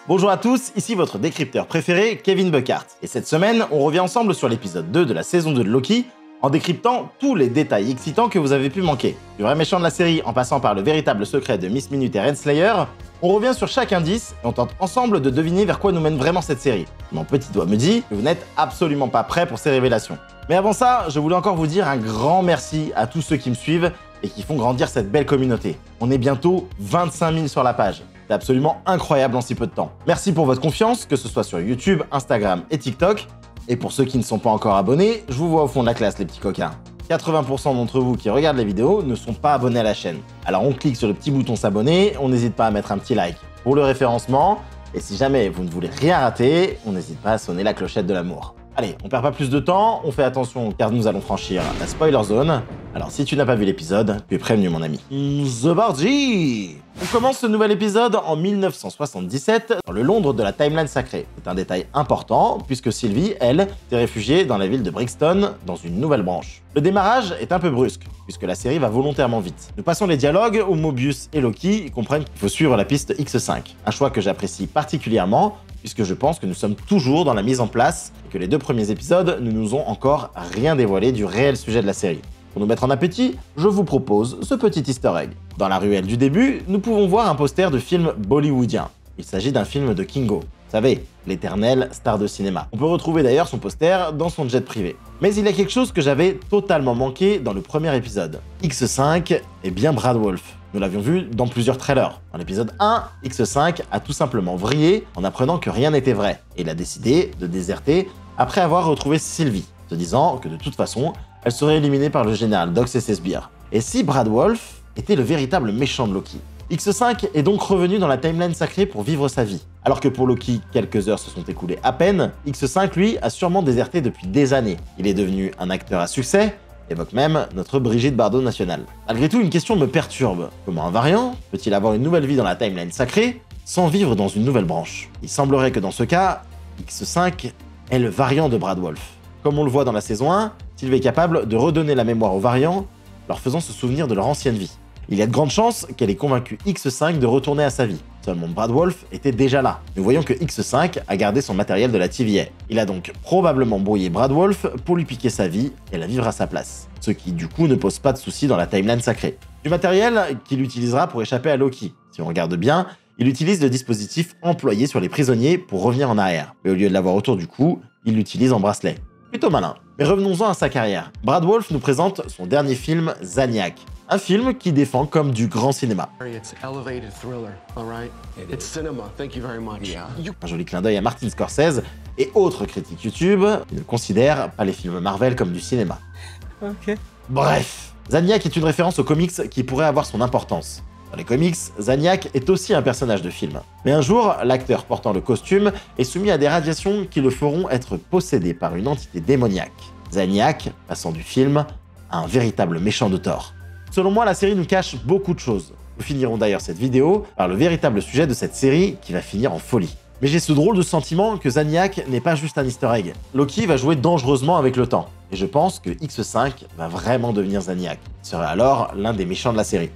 Bonjour à tous, ici votre décrypteur préféré, Kevin Buckhardt. Et cette semaine, on revient ensemble sur l'épisode 2 de la saison 2 de Loki, en décryptant tous les détails excitants que vous avez pu manquer. Du vrai méchant de la série en passant par le véritable secret de Miss Minute et Renslayer, on revient sur chaque indice et on tente ensemble de deviner vers quoi nous mène vraiment cette série. Mon petit doigt me dit que vous n'êtes absolument pas prêts pour ces révélations. Mais avant ça, je voulais encore vous dire un grand merci à tous ceux qui me suivent et qui font grandir cette belle communauté. On est bientôt 25 000 sur la page. C'est absolument incroyable en si peu de temps. Merci pour votre confiance, que ce soit sur YouTube, Instagram et TikTok. Et pour ceux qui ne sont pas encore abonnés, je vous vois au fond de la classe les petits coquins. 80% d'entre vous qui regardent les vidéos ne sont pas abonnés à la chaîne. Alors on clique sur le petit bouton s'abonner, on n'hésite pas à mettre un petit like pour le référencement. Et si jamais vous ne voulez rien rater, on n'hésite pas à sonner la clochette de l'amour. Allez, on perd pas plus de temps, on fait attention car nous allons franchir la spoiler zone. Alors si tu n'as pas vu l'épisode, tu es prévenu mon ami. The Bargy. On commence ce nouvel épisode en 1977 dans le Londres de la timeline sacrée. C'est un détail important puisque Sylvie, elle, s'est réfugiée dans la ville de Brixton dans une nouvelle branche. Le démarrage est un peu brusque puisque la série va volontairement vite. Nous passons les dialogues où Mobius et Loki comprennent qu'il faut suivre la piste X5. Un choix que j'apprécie particulièrement puisque je pense que nous sommes toujours dans la mise en place et que les deux premiers épisodes ne nous ont encore rien dévoilé du réel sujet de la série. Pour nous mettre en appétit, je vous propose ce petit easter egg. Dans la ruelle du début, nous pouvons voir un poster de film bollywoodien. Il s'agit d'un film de Kingo. Vous savez, l'éternel star de cinéma. On peut retrouver d'ailleurs son poster dans son jet privé. Mais il y a quelque chose que j'avais totalement manqué dans le premier épisode. X5 est bien Brad Wolf. Nous l'avions vu dans plusieurs trailers. Dans l'épisode 1, X5 a tout simplement vrillé en apprenant que rien n'était vrai. Et il a décidé de déserter après avoir retrouvé Sylvie, se disant que de toute façon, elle serait éliminée par le général Dox et ses sbires. Et si Brad Wolf était le véritable méchant de Loki? X5 est donc revenu dans la timeline sacrée pour vivre sa vie. Alors que pour Loki, quelques heures se sont écoulées à peine, X5 lui a sûrement déserté depuis des années. Il est devenu un acteur à succès, évoque même notre Brigitte Bardot nationale. Malgré tout, une question me perturbe. Comment un variant peut-il avoir une nouvelle vie dans la timeline sacrée sans vivre dans une nouvelle branche? Il semblerait que dans ce cas, X5 est le variant de Brad Wolf. Comme on le voit dans la saison 1, Sylvie est capable de redonner la mémoire aux variants, leur faisant se souvenir de leur ancienne vie. Il y a de grandes chances qu'elle ait convaincu X5 de retourner à sa vie. Seulement Brad Wolf était déjà là. Nous voyons que X5 a gardé son matériel de la TVA. Il a donc probablement brouillé Brad Wolf pour lui piquer sa vie et la vivre à sa place. Ce qui du coup ne pose pas de soucis dans la timeline sacrée. Du matériel qu'il utilisera pour échapper à Loki. Si on regarde bien, il utilise le dispositif employé sur les prisonniers pour revenir en arrière. Mais au lieu de l'avoir autour du cou, il l'utilise en bracelet. Plutôt malin. Mais revenons-en à sa carrière. Brad Wolf nous présente son dernier film, Zaniac. Un film qui défend comme du grand cinéma. Un joli clin d'œil à Martin Scorsese et autres critiques YouTube qui ne considèrent pas les films Marvel comme du cinéma. Ok. Bref, Zaniac est une référence aux comics qui pourrait avoir son importance. Dans les comics, Zaniac est aussi un personnage de film. Mais un jour, l'acteur portant le costume est soumis à des radiations qui le feront être possédé par une entité démoniaque. Zaniac, passant du film à un véritable méchant de Thor. Selon moi, la série nous cache beaucoup de choses. Nous finirons d'ailleurs cette vidéo par le véritable sujet de cette série qui va finir en folie. Mais j'ai ce drôle de sentiment que Zaniac n'est pas juste un easter egg. Loki va jouer dangereusement avec le temps. Et je pense que X5 va vraiment devenir Zaniac. Il serait alors l'un des méchants de la série.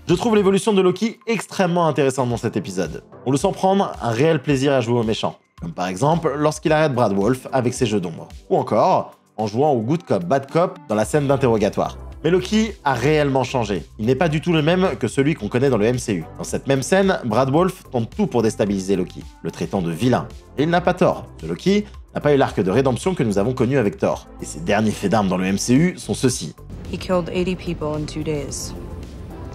Je trouve l'évolution de Loki extrêmement intéressante dans cet épisode. On le sent prendre un réel plaisir à jouer au méchant. Comme par exemple lorsqu'il arrête Brad Wolf avec ses jeux d'ombre. Ou encore en jouant au good cop, bad cop dans la scène d'interrogatoire. Mais Loki a réellement changé. Il n'est pas du tout le même que celui qu'on connaît dans le MCU. Dans cette même scène, Brad Wolf tente tout pour déstabiliser Loki, le traitant de vilain. Et il n'a pas tort. Ce Loki n'a pas eu l'arc de rédemption que nous avons connu avec Thor. Et ses derniers faits d'armes dans le MCU sont ceux-ci. He killed 80 people in 2 days.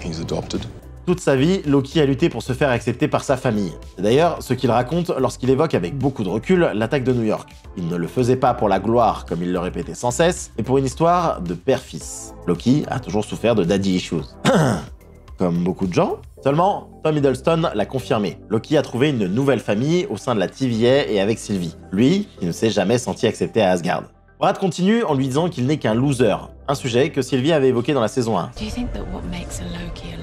He's adopted. Toute sa vie, Loki a lutté pour se faire accepter par sa famille. C'est d'ailleurs ce qu'il raconte lorsqu'il évoque avec beaucoup de recul l'attaque de New York. Il ne le faisait pas pour la gloire, comme il le répétait sans cesse, mais pour une histoire de père-fils. Loki a toujours souffert de daddy issues. Comme beaucoup de gens. Seulement, Tom Hiddleston l'a confirmé. Loki a trouvé une nouvelle famille au sein de la TVA et avec Sylvie. Lui, qui ne s'est jamais senti accepté à Asgard. Brad continue en lui disant qu'il n'est qu'un loser, un sujet que Sylvie avait évoqué dans la saison 1. Do you think that what makes a Loki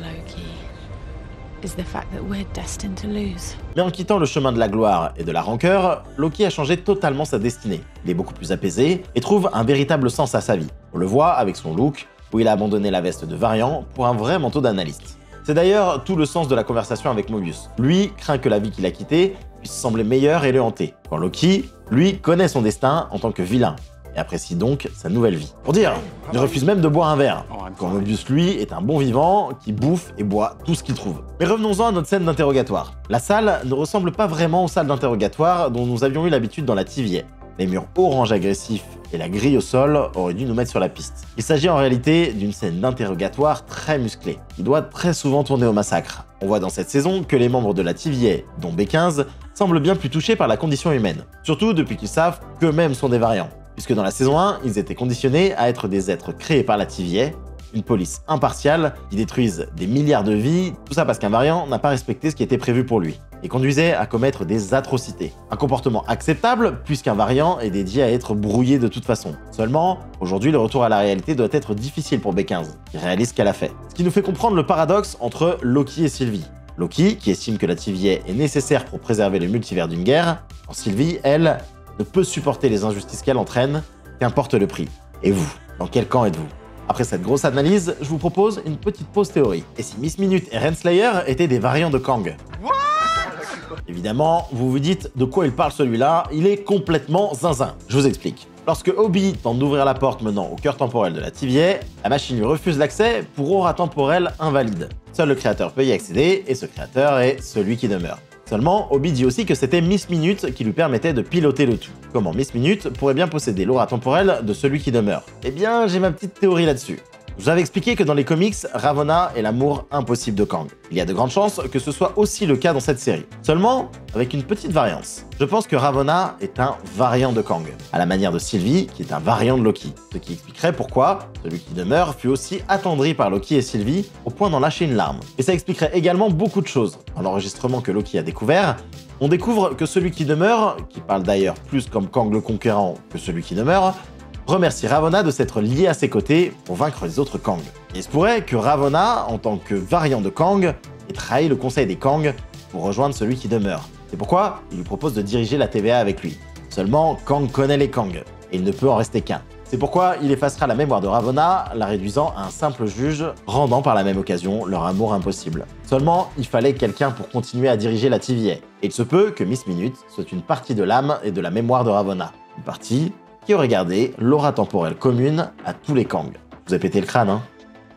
is the fact that we're destined to lose? Mais en quittant le chemin de la gloire et de la rancœur, Loki a changé totalement sa destinée. Il est beaucoup plus apaisé et trouve un véritable sens à sa vie. On le voit avec son look, où il a abandonné la veste de variant pour un vrai manteau d'analyste. C'est d'ailleurs tout le sens de la conversation avec Mobius. Lui craint que la vie qu'il a quittée puisse sembler meilleure et le hanter. Quand Loki, lui, connaît son destin en tant que vilain et apprécie donc sa nouvelle vie. Pour dire, il refuse même de boire un verre, quand Mobius, lui, est un bon vivant qui bouffe et boit tout ce qu'il trouve. Mais revenons-en à notre scène d'interrogatoire. La salle ne ressemble pas vraiment aux salles d'interrogatoire dont nous avions eu l'habitude dans la TVA. Les murs orange agressifs et la grille au sol auraient dû nous mettre sur la piste. Il s'agit en réalité d'une scène d'interrogatoire très musclée, qui doit très souvent tourner au massacre. On voit dans cette saison que les membres de la TVA, dont B15, semblent bien plus touchés par la condition humaine. Surtout depuis qu'ils savent qu'eux-mêmes sont des variants. Puisque dans la saison 1, ils étaient conditionnés à être des êtres créés par la TVA, une police impartiale qui détruisent des milliards de vies, tout ça parce qu'un variant n'a pas respecté ce qui était prévu pour lui, et conduisait à commettre des atrocités. Un comportement acceptable puisqu'un variant est dédié à être brouillé de toute façon. Seulement, aujourd'hui, le retour à la réalité doit être difficile pour B15, qui réalise ce qu'elle a fait. Ce qui nous fait comprendre le paradoxe entre Loki et Sylvie. Loki, qui estime que la TVA est nécessaire pour préserver le multivers d'une guerre, quand Sylvie, elle, ne peut supporter les injustices qu'elle entraîne, qu'importe le prix. Et vous, dans quel camp êtes-vous? Après cette grosse analyse, je vous propose une petite pause théorie. Et si Miss Minute et Renslayer étaient des variants de Kang? Évidemment, vous vous dites de quoi il parle celui-là, il est complètement zinzin. Je vous explique. Lorsque Obi tente d'ouvrir la porte menant au cœur temporel de la TVA, la machine lui refuse l'accès pour aura temporelle invalide. Seul le créateur peut y accéder, et ce créateur est celui qui demeure. Seulement, Obi dit aussi que c'était Miss Minute qui lui permettait de piloter le tout. Comment Miss Minute pourrait bien posséder l'aura temporelle de celui qui demeure? Eh bien, j'ai ma petite théorie là-dessus. Je vous avais expliqué que dans les comics, Ravonna est l'amour impossible de Kang. Il y a de grandes chances que ce soit aussi le cas dans cette série. Seulement, avec une petite variance. Je pense que Ravonna est un variant de Kang, à la manière de Sylvie, qui est un variant de Loki. Ce qui expliquerait pourquoi celui qui demeure fut aussi attendri par Loki et Sylvie, au point d'en lâcher une larme. Et ça expliquerait également beaucoup de choses. Dans l'enregistrement que Loki a découvert, on découvre que celui qui demeure, qui parle d'ailleurs plus comme Kang le Conquérant que celui qui demeure, remercie Ravonna de s'être lié à ses côtés pour vaincre les autres Kang. Et il se pourrait que Ravonna, en tant que variant de Kang, ait trahi le conseil des Kang pour rejoindre celui qui demeure. C'est pourquoi il lui propose de diriger la TVA avec lui. Seulement, Kang connaît les Kang, et il ne peut en rester qu'un. C'est pourquoi il effacera la mémoire de Ravonna, la réduisant à un simple juge, rendant par la même occasion leur amour impossible. Seulement, il fallait quelqu'un pour continuer à diriger la TVA. Et il se peut que Miss Minute soit une partie de l'âme et de la mémoire de Ravonna. Une partie qui aurait gardé l'aura temporelle commune à tous les Kang. Vous avez pété le crâne, hein?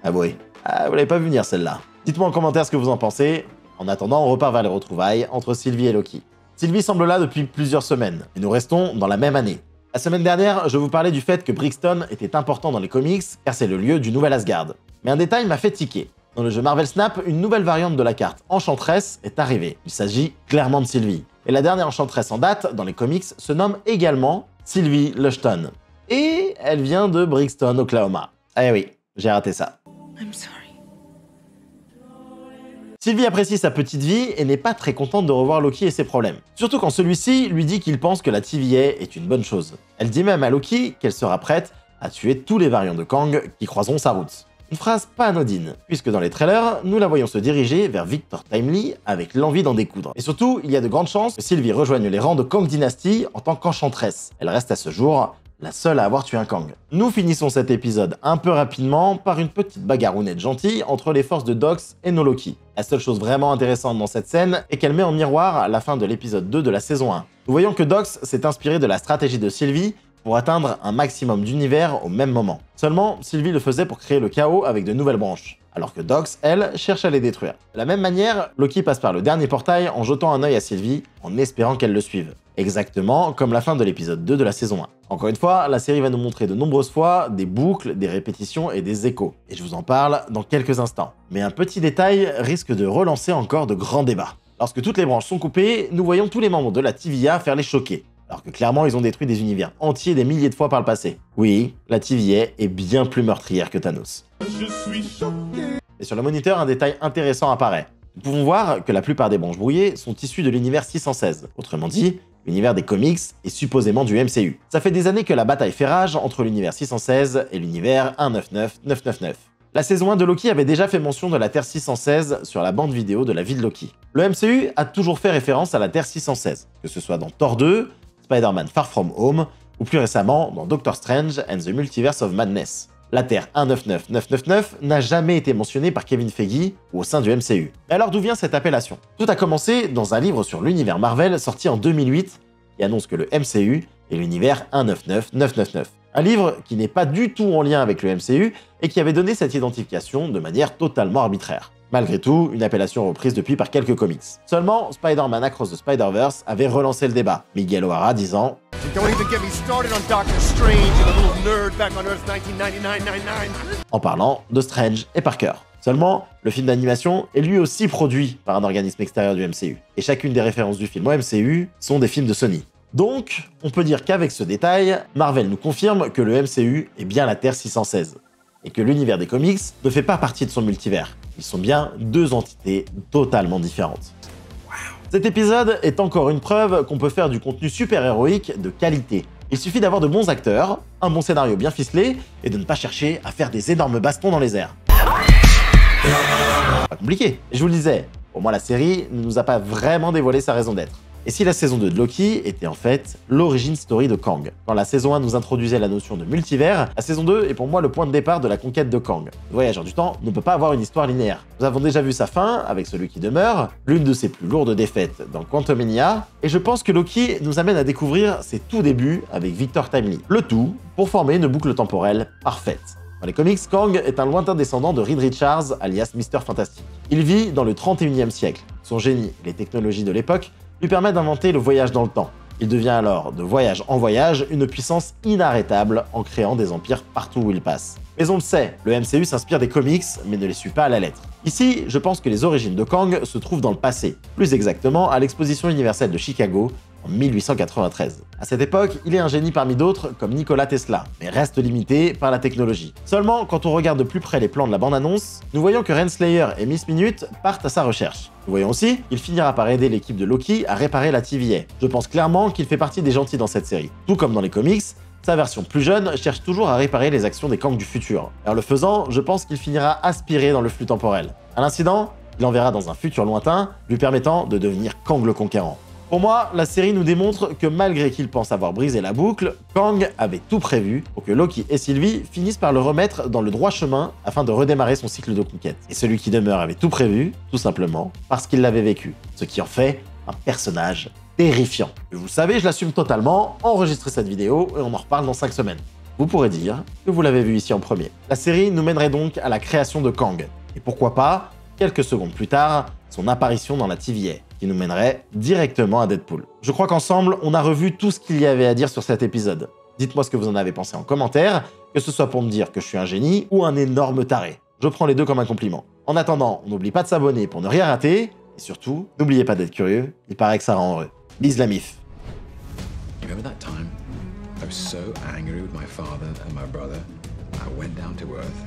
Avouez. Ah, vous l'avez pas vu venir celle-là. Dites-moi en commentaire ce que vous en pensez. En attendant, on repart vers les retrouvailles entre Sylvie et Loki. Sylvie semble là depuis plusieurs semaines, et nous restons dans la même année. La semaine dernière, je vous parlais du fait que Brixton était important dans les comics, car c'est le lieu du nouvel Asgard. Mais un détail m'a fait tiquer. Dans le jeu Marvel Snap, une nouvelle variante de la carte Enchantress est arrivée. Il s'agit clairement de Sylvie. Et la dernière Enchantress en date, dans les comics, se nomme également Sylvie Lushton. Et elle vient de Brixton, Oklahoma. Eh oui, j'ai raté ça. I'm sorry. Sylvie apprécie sa petite vie et n'est pas très contente de revoir Loki et ses problèmes. Surtout quand celui-ci lui dit qu'il pense que la TVA est une bonne chose. Elle dit même à Loki qu'elle sera prête à tuer tous les variants de Kang qui croiseront sa route. Une phrase pas anodine, puisque dans les trailers, nous la voyons se diriger vers Victor Timely avec l'envie d'en découdre. Et surtout, il y a de grandes chances que Sylvie rejoigne les rangs de Kang Dynasty en tant qu'enchantresse. Elle reste à ce jour la seule à avoir tué un Kang. Nous finissons cet épisode un peu rapidement par une petite bagarrounette gentille entre les forces de Dox et No Loki. La seule chose vraiment intéressante dans cette scène est qu'elle met en miroir la fin de l'épisode 2 de la saison 1. Nous voyons que Dox s'est inspiré de la stratégie de Sylvie pour atteindre un maximum d'univers au même moment. Seulement, Sylvie le faisait pour créer le chaos avec de nouvelles branches, alors que Dox, elle, cherche à les détruire. De la même manière, Loki passe par le dernier portail en jetant un œil à Sylvie, en espérant qu'elle le suive. Exactement comme la fin de l'épisode 2 de la saison 1. Encore une fois, la série va nous montrer de nombreuses fois des boucles, des répétitions et des échos. Et je vous en parle dans quelques instants. Mais un petit détail risque de relancer encore de grands débats. Lorsque toutes les branches sont coupées, nous voyons tous les membres de la TVA faire les choquer. Alors que clairement, ils ont détruit des univers entiers des milliers de fois par le passé. Oui, la TVA est bien plus meurtrière que Thanos. Je suis choqué. Et sur le moniteur, un détail intéressant apparaît. Nous pouvons voir que la plupart des branches brouillées sont issues de l'univers 616. Autrement dit, l'univers des comics est supposément du MCU. Ça fait des années que la bataille fait rage entre l'univers 616 et l'univers 199999. La saison 1 de Loki avait déjà fait mention de la Terre 616 sur la bande vidéo de la vie de Loki. Le MCU a toujours fait référence à la Terre 616, que ce soit dans Thor 2, Spider-Man Far From Home, ou plus récemment dans Doctor Strange and the Multiverse of Madness. La Terre 199999 n'a jamais été mentionnée par Kevin Feige ou au sein du MCU. Mais alors d'où vient cette appellation? Tout a commencé dans un livre sur l'univers Marvel sorti en 2008 qui annonce que le MCU est l'univers 199999. Un livre qui n'est pas du tout en lien avec le MCU et qui avait donné cette identification de manière totalement arbitraire. Malgré tout, une appellation reprise depuis par quelques comics. Seulement, Spider-Man Across the Spider-Verse avait relancé le débat, Miguel O'Hara disant en parlant de Strange et Parker. Seulement, le film d'animation est lui aussi produit par un organisme extérieur du MCU, et chacune des références du film au MCU sont des films de Sony. Donc, on peut dire qu'avec ce détail, Marvel nous confirme que le MCU est bien la Terre 616, et que l'univers des comics ne fait pas partie de son multivers. Ils sont bien deux entités totalement différentes. Cet épisode est encore une preuve qu'on peut faire du contenu super-héroïque de qualité. Il suffit d'avoir de bons acteurs, un bon scénario bien ficelé, et de ne pas chercher à faire des énormes bastons dans les airs. Pas compliqué. Je vous le disais, pour moi la série ne nous a pas vraiment dévoilé sa raison d'être. Et si la saison 2 de Loki était en fait l'origin story de Kang? Quand la saison 1 nous introduisait la notion de multivers, la saison 2 est pour moi le point de départ de la conquête de Kang. Le voyageur du temps ne peut pas avoir une histoire linéaire. Nous avons déjà vu sa fin avec celui qui demeure, l'une de ses plus lourdes défaites dans Quantumania, et je pense que Loki nous amène à découvrir ses tout débuts avec Victor Timely. Le tout pour former une boucle temporelle parfaite. Dans les comics, Kang est un lointain descendant de Reed Richards, alias Mr. Fantastic. Il vit dans le 31e siècle. Son génie et les technologies de l'époque lui permet d'inventer le voyage dans le temps. Il devient alors, de voyage en voyage, une puissance inarrêtable en créant des empires partout où il passe. Mais on le sait, le MCU s'inspire des comics, mais ne les suit pas à la lettre. Ici, je pense que les origines de Kang se trouvent dans le passé, plus exactement à l'exposition universelle de Chicago en 1893. À cette époque, il est un génie parmi d'autres comme Nikola Tesla, mais reste limité par la technologie. Seulement, quand on regarde de plus près les plans de la bande-annonce, nous voyons que Renslayer et Miss Minute partent à sa recherche. Nous voyons aussi qu'il finira par aider l'équipe de Loki à réparer la TVA. Je pense clairement qu'il fait partie des gentils dans cette série. Tout comme dans les comics, sa version plus jeune cherche toujours à réparer les actions des Kang du futur. Et en le faisant, je pense qu'il finira aspiré dans le flux temporel. À l'incident, il l'enverra dans un futur lointain, lui permettant de devenir Kang le Conquérant. Pour moi, la série nous démontre que malgré qu'il pense avoir brisé la boucle, Kang avait tout prévu pour que Loki et Sylvie finissent par le remettre dans le droit chemin afin de redémarrer son cycle de conquête. Et celui qui demeure avait tout prévu, tout simplement, parce qu'il l'avait vécu. Ce qui en fait un personnage terrifiant. Et vous le savez, je l'assume totalement, enregistrez cette vidéo et on en reparle dans 5 semaines. Vous pourrez dire que vous l'avez vu ici en premier. La série nous mènerait donc à la création de Kang. Et pourquoi pas, quelques secondes plus tard, son apparition dans la TVA, qui nous mènerait directement à Deadpool. Je crois qu'ensemble, on a revu tout ce qu'il y avait à dire sur cet épisode. Dites-moi ce que vous en avez pensé en commentaire, que ce soit pour me dire que je suis un génie ou un énorme taré. Je prends les deux comme un compliment. En attendant, on n'oublie pas de s'abonner pour ne rien rater, et surtout, n'oubliez pas d'être curieux, il paraît que ça rend heureux. Bise la mif. Remember that time? I was so angry with my father and my brother. I went down to Earth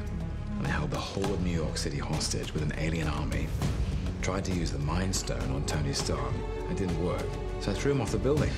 and I held the whole of New York City hostage with an alien army. Tried to use the Mind Stone on Tony Stark. It didn't work, so I threw him off the building.